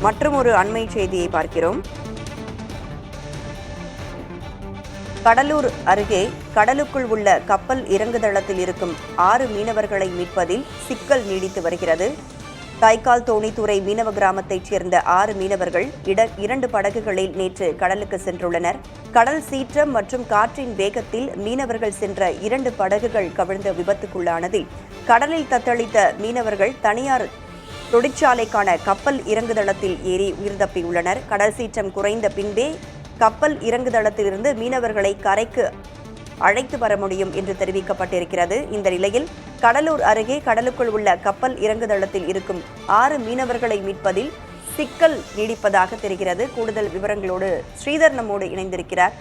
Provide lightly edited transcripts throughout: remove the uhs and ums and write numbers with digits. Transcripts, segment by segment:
மற்றும் ஒரு அண்மை செய்தியை பார்க்கிறோம். கடலூர் அருகே கடலுக்குள் உள்ள கப்பல் இறங்குதளத்தில் இருக்கும் 6 மீனவர்களை மீட்பதில் சிக்கல் நீடித்து வருகிறது. தைக்கால் தோணித்துறை மீனவ கிராமத்தைச் சேர்ந்த 6 மீனவர்கள் 2 படகுகளில் நேற்று கடலுக்கு சென்றுள்ளனர். கடல் சீற்றம் மற்றும் காற்றின் வேகத்தில் மீனவர்கள் சென்ற 2 படகுகள் கவிழ்ந்த விபத்துக்குள்ளானதில் கடலில் தத்தளித்த மீனவர்கள் தனியார் தொழிற்சாலைக்கான கப்பல் இறங்குதளத்தில் ஏறி உயிர் தப்பியுள்ளனர். கடல் சீற்றம் குறைந்த பின்பே கப்பல் இறங்குதளத்திலிருந்து மீனவர்களை கரைக்கு அழைத்து வர முடியும் என்று தெரிவிக்கப்பட்டிருக்கிறது. இந்த நிலையில் கடலூர் அருகே கடலுக்குள் உள்ள கப்பல் இறங்குதளத்தில் இருக்கும் 6 மீனவர்களை மீட்பதில் சிக்கல் நீடிப்பதாக தெரிகிறது. கூடுதல் விவரங்களோடு ஸ்ரீதர் நம்மோடு இணைந்திருக்கிறார்.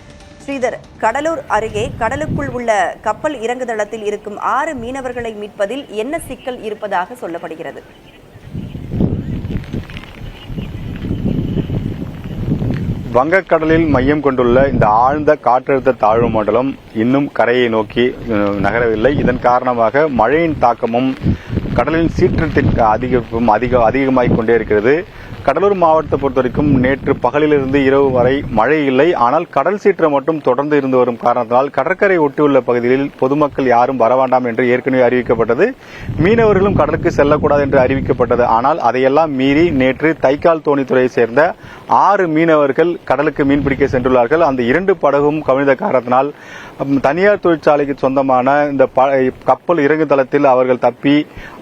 ஸ்ரீதர், கடலூர் அருகே கடலுக்குள் உள்ள கப்பல் இறங்குதளத்தில் இருக்கும் 6 மீனவர்களை மீட்பதில் என்ன சிக்கல் இருப்பதாக சொல்லப்படுகிறது? வங்கக்கடலில் மையம் கொண்டுள்ள இந்த ஆழ்ந்த காற்றழுத்த தாழ்வு மண்டலம் இன்னும் கரையை நோக்கி நகரவில்லை. இதன் காரணமாக மழையின் தாக்கமும் கடலின் சீற்றத்திற்கு அதிகமாகிக் கொண்டே இருக்கிறது. கடலூர் மாவட்டத்தை பொறுத்தவரைக்கும் நேற்று பகலிலிருந்து இரவு வரை மழை இல்லை. ஆனால் கடல் சீற்றம் மட்டும் தொடர்ந்து இருந்து வரும் காரணத்தினால் கடற்கரை ஒட்டியுள்ள பகுதிகளில் பொதுமக்கள் யாரும் வர வேண்டாம் என்று ஏற்கனவே அறிவிக்கப்பட்டது. மீனவர்களும் கடலுக்கு செல்லக்கூடாது என்று அறிவிக்கப்பட்டது. ஆனால் அதையெல்லாம் மீறி நேற்று தைக்கால் தோணித்துறையை சேர்ந்த 6 மீனவர்கள் கடலுக்கு மீன்பிடிக்க சென்றுள்ளார்கள். அந்த 2 படகும் கவிழ்ந்த காரணத்தினால் தனியார் தொழிற்சாலைக்கு சொந்தமான இந்த கப்பல் இறங்கு தளத்தில் அவர்கள் தப்பி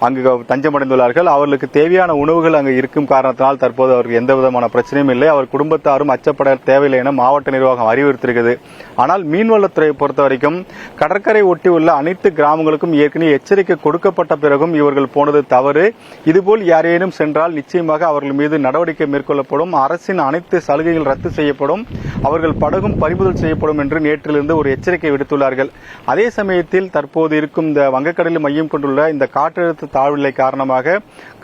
அங்கு தஞ்சமடைந்துள்ளார்கள். அவர்களுக்கு தேவையான உணவுகள் அங்கு இருக்கும் காரணத்தினால் தற்போது அவருக்கு எந்த விதமான பிரச்சனையும் இல்லை. அவர் குடும்பத்தாரும் அச்சப்பட தேவையில்லை என மாவட்ட நிர்வாகம் அறிவுறுத்திருக்கிறது. ஆனால் மீன்வளத்துறையை பொறுத்தவரைக்கும் கடற்கரை ஒட்டி உள்ள அனைத்து கிராமங்களுக்கும் ஏற்கனவே எச்சரிக்கை கொடுக்கப்பட்ட பிறகும் இவர்கள் போனது தவறு. இதுபோல் யாரேனும் சென்றால் நிச்சயமாக அவர்கள் மீது நடவடிக்கை மேற்கொள்ளப்படும். அரசின் அனைத்து சலுகைகள் ரத்து செய்யப்படும். அவர்கள் படகும் பறிமுதல் செய்யப்படும் என்று நேற்றிலிருந்து ஒரு எச்சரிக்கை விடுத்துள்ளார்கள். அதே சமயத்தில் தற்போது இருக்கும் இந்த வங்கக்கடலில் மையம் கொண்டுள்ள இந்த காற்றழுத்த தாழ்வுநிலை காரணமாக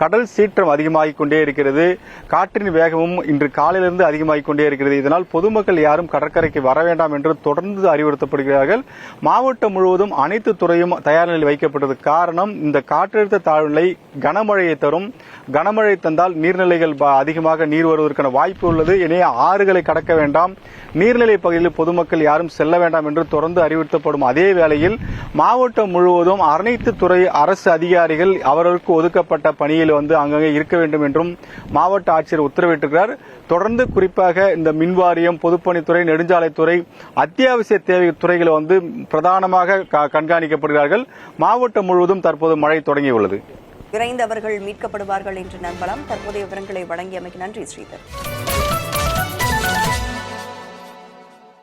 கடல் சீற்றம் அதிகமாகிக் கொண்டே இருக்கிறது. காற்றின் வேகமும் இன்று காலையிலிருந்து அதிகமாகிக் கொண்டே இருக்கிறது. இதனால் பொதுமக்கள் யாரும் கடற்கரைக்கு வர வேண்டாம் என்று தொடர்ந்து அறிவுறுத்தப்படுகிறார்கள். மாவட்டம் முழுவதும் அனைத்து துறையும் தயார் நிலையில் வைக்கப்பட்டது. காரணம், இந்த காற்றழுத்த தாழ்வுநிலை கனமழையை தரும். கனமழை தந்தால் நீர்நிலைகள் அதிகமாக நீர் வருவதற்கான வாய்ப்பு உள்ளது. எனவே ஆறுகளை கடக்க வேண்டாம், நீர்நிலை பகுதியில் பொதுமக்கள் யாரும் செல்ல வேண்டாம் என்று தொடர்ந்து அறிவுறுத்தப்படும். அதே வேளையில் மாவட்டம் முழுவதும் அனைத்து துறை அரசு அதிகாரிகள் அவர்களுக்கு ஒதுக்கப்பட்ட பணியில் அங்கங்கே இருக்க வேண்டும் என்றும் மாவட்ட ஆட்சியர் உத்தரவிட்டிருக்கிறார். தொடர்ந்து குறிப்பாக இந்த மின்வாரியம், பொதுப்பணித்துறை, நெடுஞ்சாலைத்துறை, அத்தியாவசிய தேவை துறைகளை பிரதானமாக கண்காணிக்கப்படுகிறார்கள். மாவட்டம் முழுவதும் தற்போது மழை தொடங்கியுள்ளது. விரைந்தவர்கள் மீட்கப்படுவார்கள் என்று நம்பலாம். தற்போதைய விவரங்களை வழங்கியமைக்கு நன்றி ஸ்ரீதர்.